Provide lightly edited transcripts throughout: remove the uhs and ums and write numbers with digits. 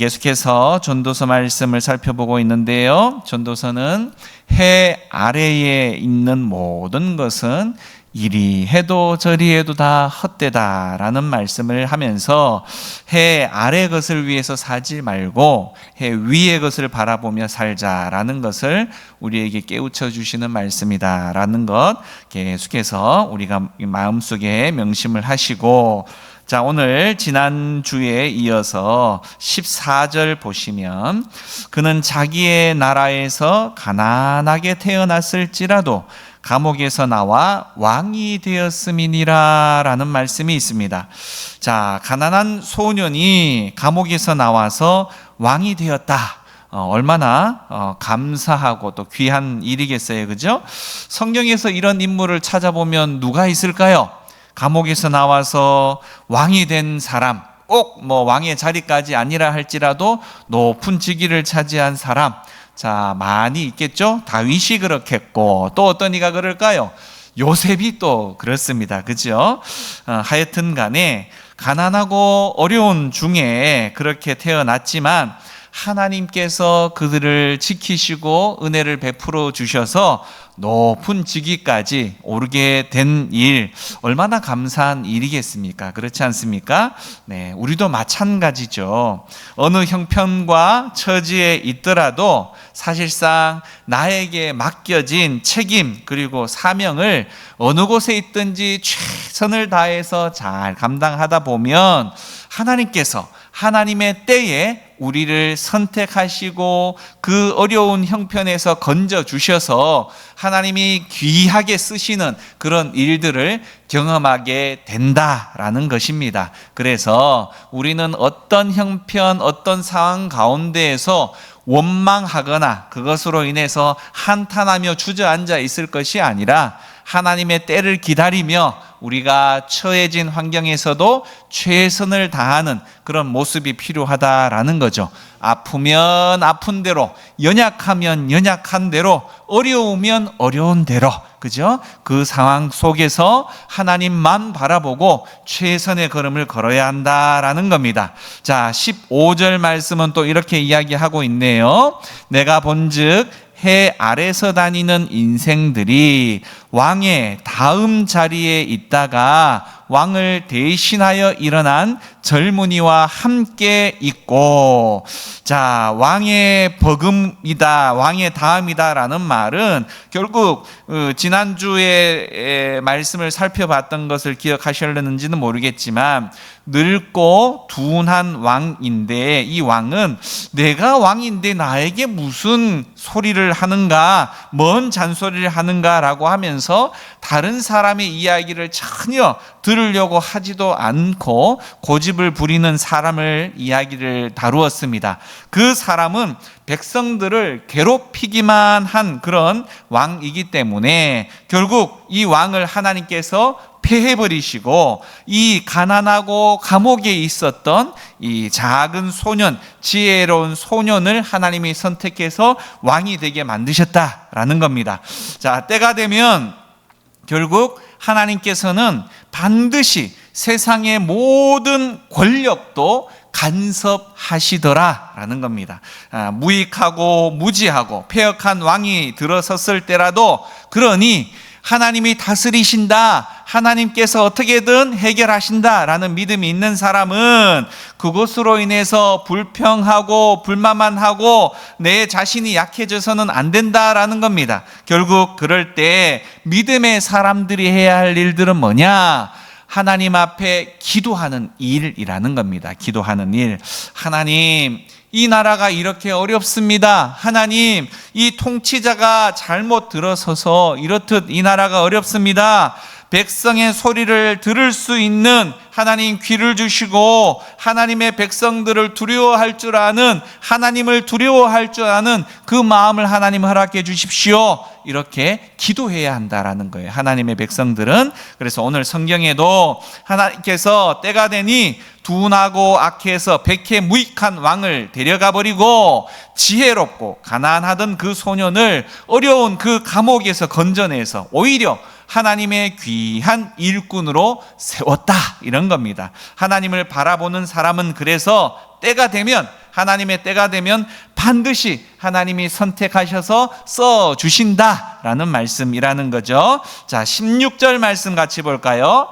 계속해서 전도서 말씀을 살펴보고 있는데요. 전도서는 해 아래에 있는 모든 것은 이리 해도 저리 해도 다 헛되다라는 말씀을 하면서 해 아래 것을 위해서 살지 말고 해 위의 것을 바라보며 살자라는 것을 우리에게 깨우쳐 주시는 말씀이다라는 것 계속해서 우리가 마음속에 명심을 하시고, 자, 오늘 지난주에 이어서 14절 보시면 그는 자기의 나라에서 가난하게 태어났을지라도 감옥에서 나와 왕이 되었음이니라 라는 말씀이 있습니다. 자, 가난한 소년이 감옥에서 나와서 왕이 되었다. 얼마나 감사하고 또 귀한 일이겠어요, 그죠? 성경에서 이런 인물을 찾아보면 누가 있을까요? 감옥에서 나와서 왕이 된 사람, 꼭 왕의 자리까지 아니라 할지라도 높은 직위를 차지한 사람, 자, 많이 있겠죠? 다윗이 그렇겠고, 또 어떤 이가 그럴까요? 요셉이 또 그렇습니다. 그죠? 하여튼 간에 가난하고 어려운 중에 그렇게 태어났지만 하나님께서 그들을 지키시고 은혜를 베풀어 주셔서 높은 직위까지 오르게 된 일, 얼마나 감사한 일이겠습니까? 그렇지 않습니까? 네, 우리도 마찬가지죠. 어느 형편과 처지에 있더라도 사실상 나에게 맡겨진 책임 그리고 사명을 어느 곳에 있든지 최선을 다해서 잘 감당하다 보면 하나님께서 하나님의 때에 우리를 선택하시고 그 어려운 형편에서 건져주셔서 하나님이 귀하게 쓰시는 그런 일들을 경험하게 된다라는 것입니다. 그래서 우리는 어떤 형편, 어떤 상황 가운데에서 원망하거나 그것으로 인해서 한탄하며 주저앉아 있을 것이 아니라 하나님의 때를 기다리며 우리가 처해진 환경에서도 최선을 다하는 그런 모습이 필요하다라는 거죠. 아프면 아픈 대로, 연약하면 연약한 대로, 어려우면 어려운 대로, 그죠? 그 상황 속에서 하나님만 바라보고 최선의 걸음을 걸어야 한다라는 겁니다. 자, 15절 말씀은 또 이렇게 이야기하고 있네요. 내가 본즉 해 아래서 다니는 인생들이 왕의 다음 자리에 있다가 왕을 대신하여 일어난 젊은이와 함께 있고, 자, 왕의 버금이다, 왕의 다음이다라는 말은 결국 지난주에 말씀을 살펴봤던 것을 기억하셨는지는 모르겠지만 늙고 둔한 왕인데, 이 왕은 내가 왕인데 나에게 무슨 소리를 하는가, 뭔 잔소리를 하는가라고 하면서 다른 사람의 이야기를 전혀 들으려고 하지도 않고 고집을 부리는 사람을 이야기를 다루었습니다. 그 사람은 백성들을 괴롭히기만 한 그런 왕이기 때문에 결국 이 왕을 하나님께서 폐해버리시고 이 가난하고 감옥에 있었던 이 작은 소년, 지혜로운 소년을 하나님이 선택해서 왕이 되게 만드셨다라는 겁니다. 자, 때가 되면 결국 하나님께서는 반드시 세상의 모든 권력도 간섭하시더라라는 겁니다. 무익하고 무지하고 패역한 왕이 들어섰을 때라도, 그러니 하나님이 다스리신다, 하나님께서 어떻게든 해결하신다라는 믿음이 있는 사람은 그것으로 인해서 불평하고 불만만 하고 내 자신이 약해져서는 안 된다라는 겁니다. 결국 그럴 때 믿음의 사람들이 해야 할 일들은 뭐냐? 하나님 앞에 기도하는 일이라는 겁니다. 기도하는 일. 하나님, 이 나라가 이렇게 어렵습니다. 하나님, 이 통치자가 잘못 들어서서 이렇듯 이 나라가 어렵습니다. 백성의 소리를 들을 수 있는 하나님 귀를 주시고 하나님의 백성들을 두려워할 줄 아는, 하나님을 두려워할 줄 아는 그 마음을 하나님 허락해 주십시오. 이렇게 기도해야 한다라는 거예요, 하나님의 백성들은. 그래서 오늘 성경에도 하나님께서 때가 되니 둔하고 악해서 백해 무익한 왕을 데려가 버리고 지혜롭고 가난하던 그 소년을 어려운 그 감옥에서 건져내서 오히려 하나님의 귀한 일꾼으로 세웠다, 이런 겁니다. 하나님을 바라보는 사람은 그래서 때가 되면, 하나님의 때가 되면 반드시 하나님이 선택하셔서 써주신다라는 말씀이라는 거죠. 자, 16절 말씀 같이 볼까요?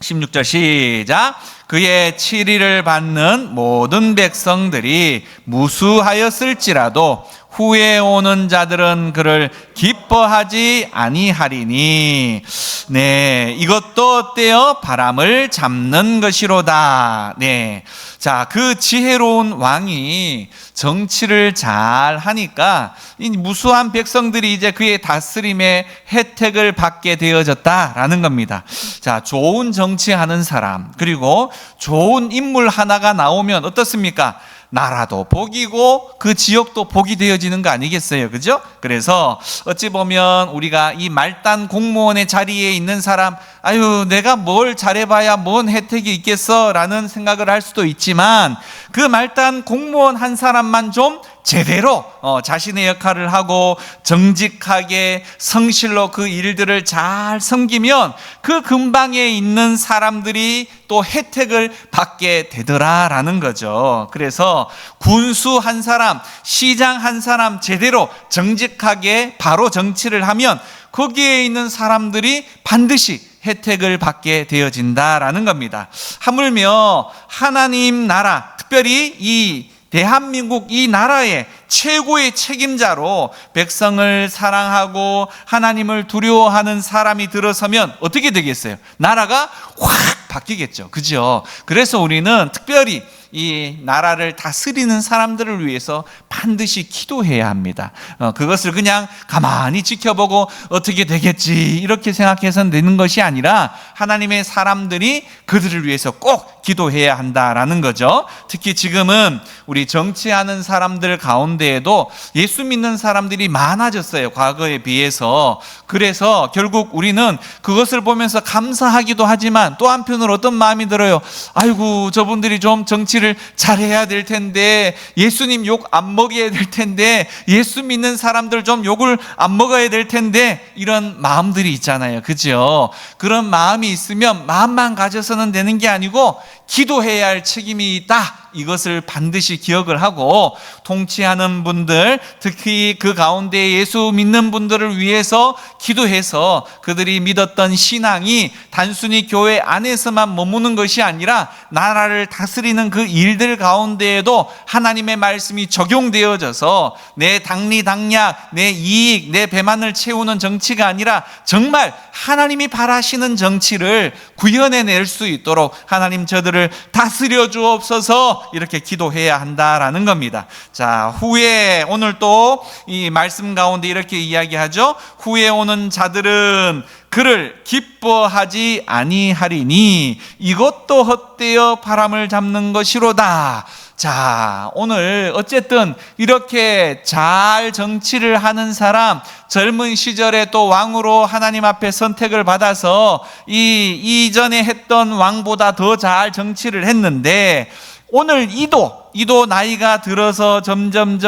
16절 시작. 그의 치리를 받는 모든 백성들이 무수하였을지라도 후에 오는 자들은 그를 기뻐하지 아니하리니. 네, 이것도 어때요? 바람을 잡는 것이로다. 네. 자, 그 지혜로운 왕이 정치를 잘 하니까 이 무수한 백성들이 이제 그의 다스림의 혜택을 받게 되어졌다라는 겁니다. 자, 좋은 정치하는 사람, 그리고 좋은 인물 하나가 나오면 어떻습니까? 나라도 복이고 그 지역도 복이 되어지는 거 아니겠어요? 그죠? 그래서 어찌 보면 우리가 이 말단 공무원의 자리에 있는 사람, 아유, 내가 뭘 잘해봐야 뭔 혜택이 있겠어 라는 생각을 할 수도 있지만, 그 말단 공무원 한 사람만 좀 제대로 자신의 역할을 하고 정직하게 성실로 그 일들을 잘 섬기면 그 근방에 있는 사람들이 또 혜택을 받게 되더라라는 거죠. 그래서 군수 한 사람, 시장 한 사람 제대로 정직하게 바로 정치를 하면 거기에 있는 사람들이 반드시 혜택을 받게 되어진다라는 겁니다. 하물며 하나님 나라, 특별히 이 대한민국 이 나라의 최고의 책임자로 백성을 사랑하고 하나님을 두려워하는 사람이 들어서면 어떻게 되겠어요? 나라가 확 바뀌겠죠. 그죠? 그래서 우리는 특별히 이 나라를 다스리는 사람들을 위해서 반드시 기도해야 합니다. 그것을 그냥 가만히 지켜보고 어떻게 되겠지 이렇게 생각해서는 되는 것이 아니라 하나님의 사람들이 그들을 위해서 꼭 기도해야 한다라는 거죠. 특히 지금은 우리 정치하는 사람들 가운데에도 예수 믿는 사람들이 많아졌어요, 과거에 비해서. 그래서 결국 우리는 그것을 보면서 감사하기도 하지만 또 한편으로 어떤 마음이 들어요. 아이고, 저분들이 좀 정치를 잘해야 될 텐데, 예수님 욕 안 먹여야 될 텐데, 예수 믿는 사람들 좀 욕을 안 먹어야 될 텐데, 이런 마음들이 있잖아요. 그죠? 그런 마음이 있으면 마음만 가져서는 되는 게 아니고 기도해야 할 책임이 있다, 이것을 반드시 기억을 하고 통치하는 분들, 특히 그 가운데 예수 믿는 분들을 위해서 기도해서 그들이 믿었던 신앙이 단순히 교회 안에서만 머무는 것이 아니라 나라를 다스리는 그 일들 가운데에도 하나님의 말씀이 적용되어져서 내 당리당략, 내 이익, 내 배만을 채우는 정치가 아니라 정말 하나님이 바라시는 정치를 구현해낼 수 있도록 하나님 저들을 다스려 주옵소서, 이렇게 기도해야 한다라는 겁니다. 자, 후에 오늘 또 이 말씀 가운데 이렇게 이야기하죠. 후에 오는 자들은 그를 기뻐하지 아니하리니 이것도 헛되어 바람을 잡는 것이로다. 자, 오늘 어쨌든 이렇게 잘 정치를 하는 사람, 젊은 시절에 또 왕으로 하나님 앞에 선택을 받아서 이전에 했던 왕보다 더 잘 정치를 했는데, 오늘 이도 나이가 들어서 점점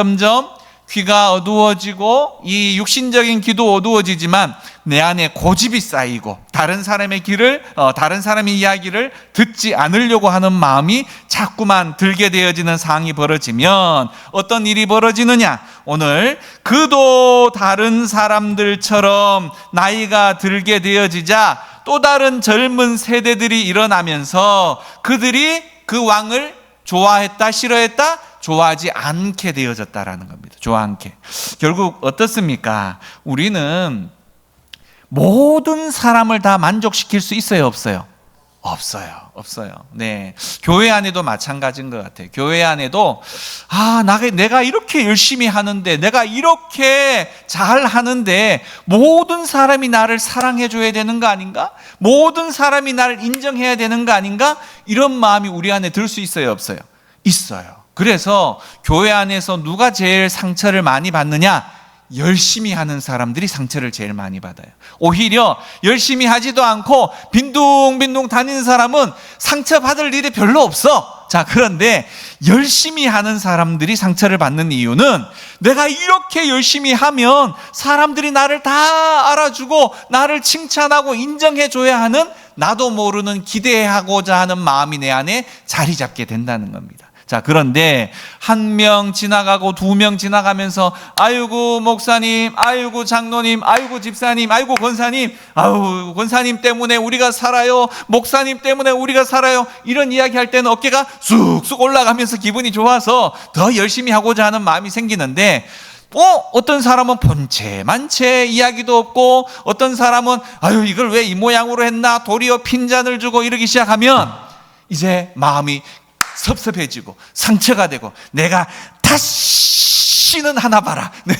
귀가 어두워지고 이 육신적인 귀도 어두워지지만 내 안에 고집이 쌓이고 다른 사람의 이야기를 듣지 않으려고 하는 마음이 자꾸만 들게 되어지는 상황이 벌어지면 어떤 일이 벌어지느냐? 오늘 그도 다른 사람들처럼 나이가 들게 되어지자 또 다른 젊은 세대들이 일어나면서 그들이 그 왕을 좋아했다, 싫어했다? 좋아하지 않게 되어졌다라는 겁니다. 좋아하게. 결국 어떻습니까? 우리는 모든 사람을 다 만족시킬 수 있어요, 없어요? 없어요. 네. 교회 안에도 마찬가지인 것 같아요. 교회 안에도 내가 이렇게 열심히 하는데, 내가 이렇게 잘 하는데 모든 사람이 나를 사랑해 줘야 되는 거 아닌가? 모든 사람이 나를 인정해야 되는 거 아닌가? 이런 마음이 우리 안에 들 수 있어요, 없어요? 있어요. 그래서 교회 안에서 누가 제일 상처를 많이 받느냐? 열심히 하는 사람들이 상처를 제일 많이 받아요. 오히려 열심히 하지도 않고 빈둥빈둥 다니는 사람은 상처받을 일이 별로 없어. 자, 그런데 열심히 하는 사람들이 상처를 받는 이유는 내가 이렇게 열심히 하면 사람들이 나를 다 알아주고 나를 칭찬하고 인정해줘야 하는 나도 모르는 기대하고자 하는 마음이 내 안에 자리 잡게 된다는 겁니다. 자, 그런데 한 명 지나가고 두 명 지나가면서 아이고 목사님, 아이고 장로님, 아이고 집사님, 아이고 권사님, 아유 권사님 때문에 우리가 살아요, 목사님 때문에 우리가 살아요, 이런 이야기 할 때는 어깨가 쑥쑥 올라가면서 기분이 좋아서 더 열심히 하고자 하는 마음이 생기는데, 어떤 사람은 본체만체 이야기도 없고, 어떤 사람은 아유 이걸 왜 이 모양으로 했나 도리어 핀잔을 주고 이러기 시작하면 이제 마음이 섭섭해지고 상처가 되고 내가 다시는 하나 봐라 네.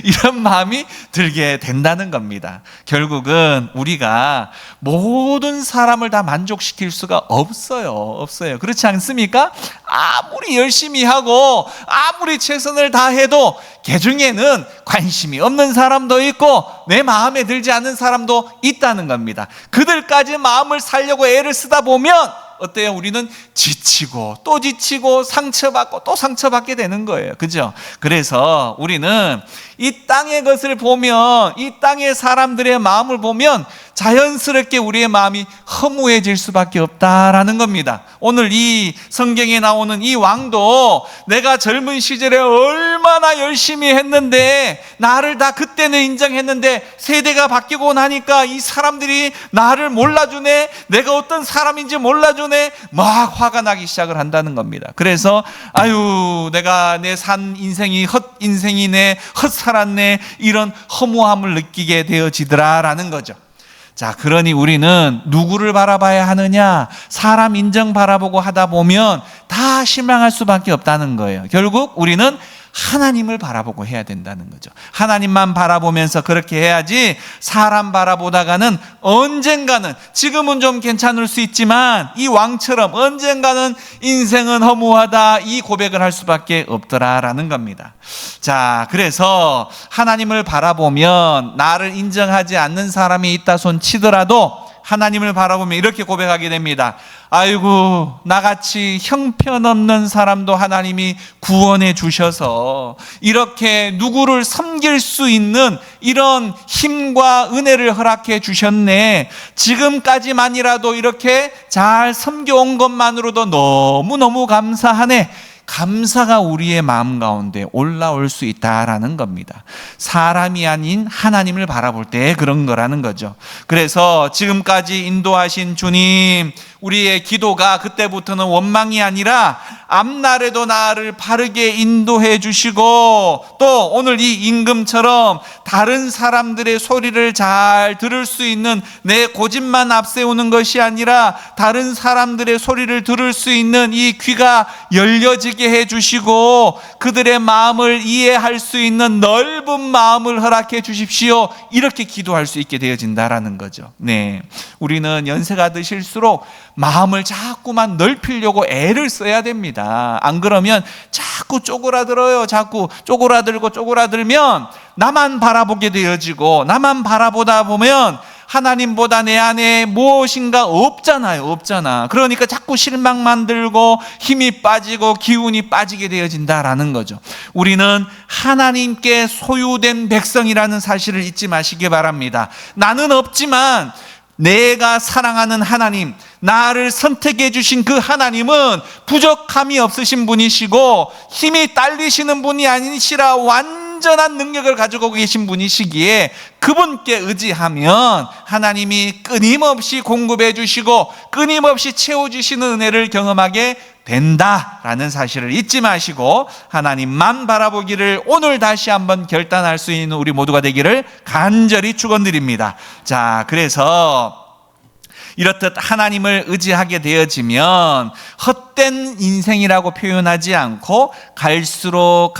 이런 마음이 들게 된다는 겁니다. 결국은 우리가 모든 사람을 다 만족시킬 수가 없어요. 그렇지 않습니까? 아무리 열심히 하고 아무리 최선을 다해도 개중에는 관심이 없는 사람도 있고 내 마음에 들지 않는 사람도 있다는 겁니다. 그들까지 마음을 살려고 애를 쓰다 보면 어때요? 우리는 지치고 또 지치고 상처받고 또 상처받게 되는 거예요. 그죠? 그래서 우리는 이 땅의 것을 보면, 이 땅의 사람들의 마음을 보면 자연스럽게 우리의 마음이 허무해질 수밖에 없다라는 겁니다. 오늘 이 성경에 나오는 이 왕도 내가 젊은 시절에 얼마나 열심히 했는데, 나를 다 그때는 인정했는데 세대가 바뀌고 나니까 이 사람들이 나를 몰라주네, 내가 어떤 사람인지 몰라주네, 막 화가 나기 시작을 한다는 겁니다. 그래서 아유 내가 내 산 인생이 헛인생이네, 헛살았네, 이런 허무함을 느끼게 되어지더라라는 거죠. 자, 그러니 우리는 누구를 바라봐야 하느냐? 사람 인정 바라보고 하다 보면 다 실망할 수밖에 없다는 거예요. 결국 우리는 하나님을 바라보고 해야 된다는 거죠. 하나님만 바라보면서 그렇게 해야지, 사람 바라보다가는 언젠가는, 지금은 좀 괜찮을 수 있지만 이 왕처럼 언젠가는 인생은 허무하다, 이 고백을 할 수밖에 없더라라는 겁니다. 자, 그래서 하나님을 바라보면 나를 인정하지 않는 사람이 있다 손 치더라도 하나님을 바라보면 이렇게 고백하게 됩니다. 아이고 나같이 형편없는 사람도 하나님이 구원해 주셔서 이렇게 누구를 섬길 수 있는 이런 힘과 은혜를 허락해 주셨네. 지금까지만이라도 이렇게 잘 섬겨온 것만으로도 너무너무 감사하네. 감사가 우리의 마음 가운데 올라올 수 있다라는 겁니다. 사람이 아닌 하나님을 바라볼 때 그런 거라는 거죠. 그래서 지금까지 인도하신 주님, 우리의 기도가 그때부터는 원망이 아니라 앞날에도 나를 바르게 인도해 주시고, 또 오늘 이 임금처럼 다른 사람들의 소리를 잘 들을 수 있는, 내 고집만 앞세우는 것이 아니라 다른 사람들의 소리를 들을 수 있는 이 귀가 열려지게 해 주시고 그들의 마음을 이해할 수 있는 넓은 마음을 허락해 주십시오. 이렇게 기도할 수 있게 되어진다라는 거죠. 네, 우리는 연세가 드실수록 마음을 자꾸만 넓히려고 애를 써야 됩니다. 안 그러면 자꾸 쪼그라들어요. 자꾸 쪼그라들면 나만 바라보게 되어지고, 나만 바라보다 보면 하나님보다 내 안에 무엇인가 없잖아. 그러니까 자꾸 실망만 들고 힘이 빠지고 기운이 빠지게 되어진다라는 거죠. 우리는 하나님께 소유된 백성이라는 사실을 잊지 마시기 바랍니다. 나는 없지만 내가 사랑하는 하나님, 나를 선택해 주신 그 하나님은 부족함이 없으신 분이시고 힘이 딸리시는 분이 아니시라 완전한 능력을 가지고 계신 분이시기에 그분께 의지하면 하나님이 끊임없이 공급해 주시고 끊임없이 채워주시는 은혜를 경험하게 된다라는 사실을 잊지 마시고 하나님만 바라보기를 오늘 다시 한번 결단할 수 있는 우리 모두가 되기를 간절히 축원드립니다. 자, 그래서 이렇듯 하나님을 의지하게 되어지면 헛된 인생이라고 표현하지 않고 갈수록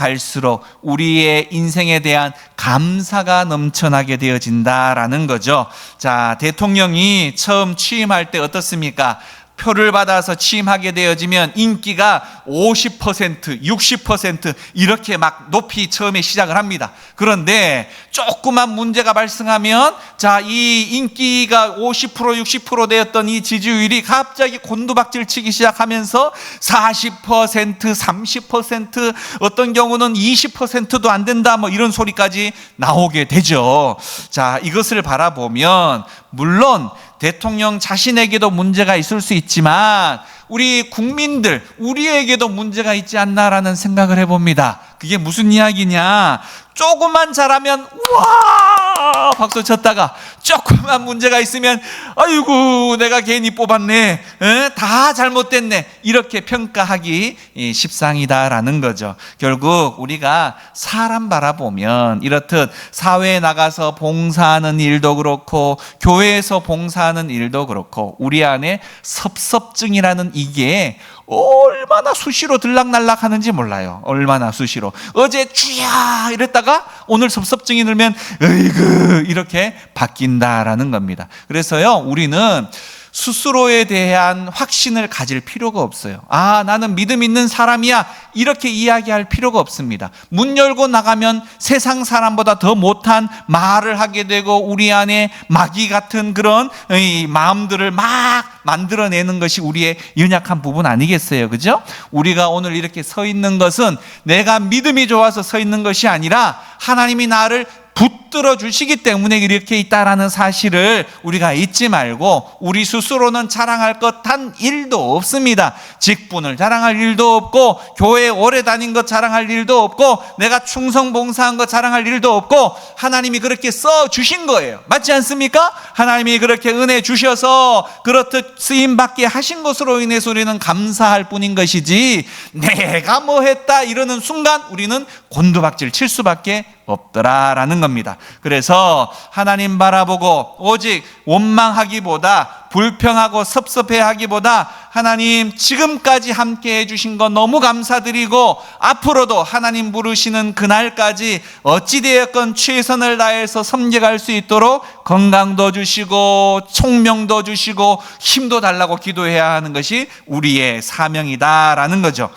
우리의 인생에 대한 감사가 넘쳐나게 되어진다라는 거죠. 자, 대통령이 처음 취임할 때 어떻습니까? 표를 받아서 취임하게 되어지면 인기가 50%, 60% 이렇게 막 높이 처음에 시작을 합니다. 그런데 조그만 문제가 발생하면 이 인기가 50%, 60% 되었던 이 지지율이 갑자기 곤두박질 치기 시작하면서 40%, 30%, 어떤 경우는 20%도 안 된다 이런 소리까지 나오게 되죠. 이것을 바라보면 물론 대통령 자신에게도 문제가 있을 수 있지만 우리 국민들, 우리에게도 문제가 있지 않나라는 생각을 해봅니다. 그게 무슨 이야기냐? 조금만 잘하면 와 박수 쳤다가 조금만 문제가 있으면 아이고 내가 괜히 뽑았네, 다 잘못됐네, 이렇게 평가하기 십상이다라는 거죠. 결국 우리가 사람 바라보면 이렇듯 사회에 나가서 봉사하는 일도 그렇고 교회에서 봉사하는 일도 그렇고 우리 안에 섭섭증이라는 이게 얼마나 수시로 들락날락 하는지 몰라요. 얼마나 수시로. 어제 주야 이랬다가 오늘 섭섭증이 들면 으이그 이렇게 바뀐다라는 겁니다. 그래서요, 우리는 스스로에 대한 확신을 가질 필요가 없어요. 나는 믿음 있는 사람이야 이렇게 이야기할 필요가 없습니다. 문 열고 나가면 세상 사람보다 더 못한 말을 하게 되고 우리 안에 마귀 같은 그런 마음들을 막 만들어내는 것이 우리의 연약한 부분 아니겠어요? 그죠? 우리가 오늘 이렇게 서 있는 것은 내가 믿음이 좋아서 서 있는 것이 아니라 하나님이 나를 붙들어 주시기 때문에 이렇게 있다라는 사실을 우리가 잊지 말고, 우리 스스로는 자랑할 것 단 일도 없습니다. 직분을 자랑할 일도 없고, 교회에 오래 다닌 것 자랑할 일도 없고, 내가 충성 봉사한 것 자랑할 일도 없고, 하나님이 그렇게 써 주신 거예요. 맞지 않습니까? 하나님이 그렇게 은혜 주셔서 그렇듯 쓰임 받게 하신 것으로 인해서 우리는 감사할 뿐인 것이지, 내가 뭐 했다 이러는 순간 우리는 곤두박질 칠 수밖에 없더라라는 겁니다. 그래서 하나님 바라보고 오직 원망하기보다, 불평하고 섭섭해하기보다 하나님 지금까지 함께 해주신 거 너무 감사드리고 앞으로도 하나님 부르시는 그날까지 어찌되었건 최선을 다해서 섬겨갈 수 있도록 건강도 주시고 총명도 주시고 힘도 달라고 기도해야 하는 것이 우리의 사명이다라는 거죠.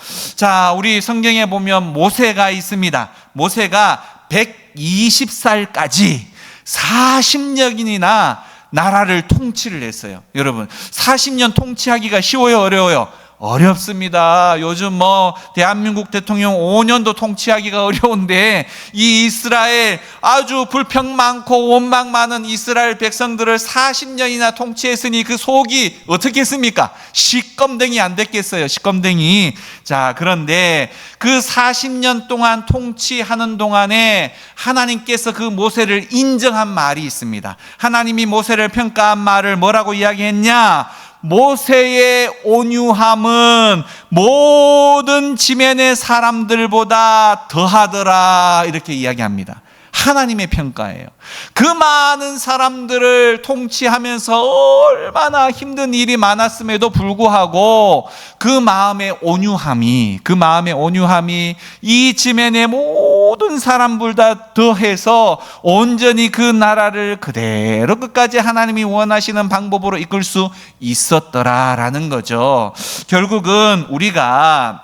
우리 성경에 보면 모세가 있습니다. 모세가 120살까지 40년이나 나라를 통치를 했어요. 여러분, 40년 통치하기가 쉬워요, 어려워요? 어렵습니다. 요즘 대한민국 대통령 5년도 통치하기가 어려운데 이 이스라엘 아주 불평 많고 원망 많은 이스라엘 백성들을 40년이나 통치했으니 그 속이 어떻겠습니까? 시껌댕이 안 됐겠어요, 시껌댕이. 그런데 그 40년 동안 통치하는 동안에 하나님께서 그 모세를 인정한 말이 있습니다. 하나님이 모세를 평가한 말을 뭐라고 이야기했냐? 모세의 온유함은 모든 지면의 사람들보다 더하더라, 이렇게 이야기합니다. 하나님의 평가예요. 그 많은 사람들을 통치하면서 얼마나 힘든 일이 많았음에도 불구하고 그 마음의 온유함이 이 지면의 모든 사람보다 더해서 온전히 그 나라를 그대로 끝까지 하나님이 원하시는 방법으로 이끌 수 있었더라라는 거죠. 결국은 우리가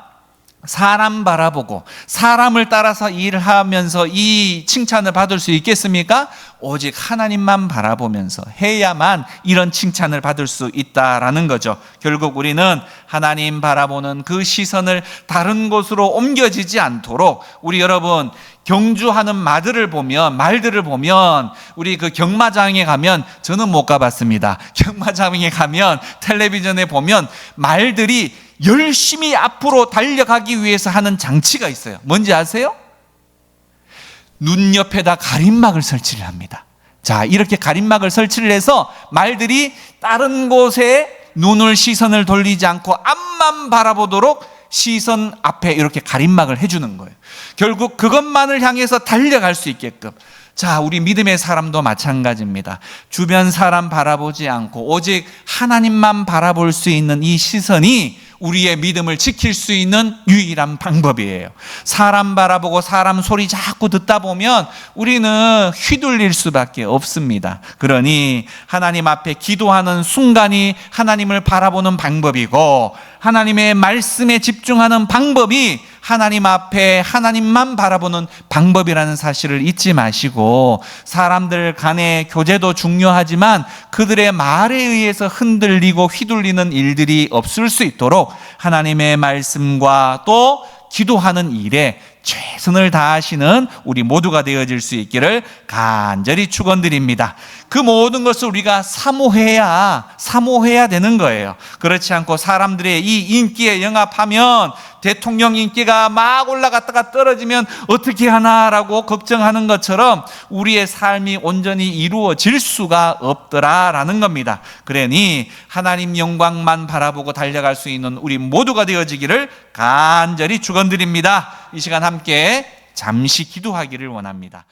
사람 바라보고 사람을 따라서 일을 하면서 이 칭찬을 받을 수 있겠습니까? 오직 하나님만 바라보면서 해야만 이런 칭찬을 받을 수 있다라는 거죠. 결국 우리는 하나님 바라보는 그 시선을 다른 곳으로 옮겨지지 않도록, 우리 여러분 경주하는 말들을 보면 우리 그 경마장에 가면, 저는 못 가봤습니다. 경마장에 가면 텔레비전에 보면 말들이 열심히 앞으로 달려가기 위해서 하는 장치가 있어요. 뭔지 아세요? 눈 옆에다 가림막을 설치를 합니다. 이렇게 가림막을 설치를 해서 말들이 다른 곳에 시선을 돌리지 않고 앞만 바라보도록 시선 앞에 이렇게 가림막을 해주는 거예요. 결국 그것만을 향해서 달려갈 수 있게끔. 자, 우리 믿음의 사람도 마찬가지입니다. 주변 사람 바라보지 않고 오직 하나님만 바라볼 수 있는 이 시선이 우리의 믿음을 지킬 수 있는 유일한 방법이에요. 사람 바라보고 사람 소리 자꾸 듣다 보면 우리는 휘둘릴 수밖에 없습니다. 그러니 하나님 앞에 기도하는 순간이 하나님을 바라보는 방법이고, 하나님의 말씀에 집중하는 방법이 하나님 앞에 하나님만 바라보는 방법이라는 사실을 잊지 마시고, 사람들 간의 교제도 중요하지만 그들의 말에 의해서 흔들리고 휘둘리는 일들이 없을 수 있도록 하나님의 말씀과 또 기도하는 일에 최선을 다하시는 우리 모두가 되어질 수 있기를 간절히 축원드립니다. 그 모든 것을 우리가 사모해야 되는 거예요. 그렇지 않고 사람들의 이 인기에 영합하면, 대통령 인기가 막 올라갔다가 떨어지면 어떻게 하나라고 걱정하는 것처럼 우리의 삶이 온전히 이루어질 수가 없더라라는 겁니다. 그러니 하나님 영광만 바라보고 달려갈 수 있는 우리 모두가 되어지기를 간절히 축원드립니다. 이 시간 함께 잠시 기도하기를 원합니다.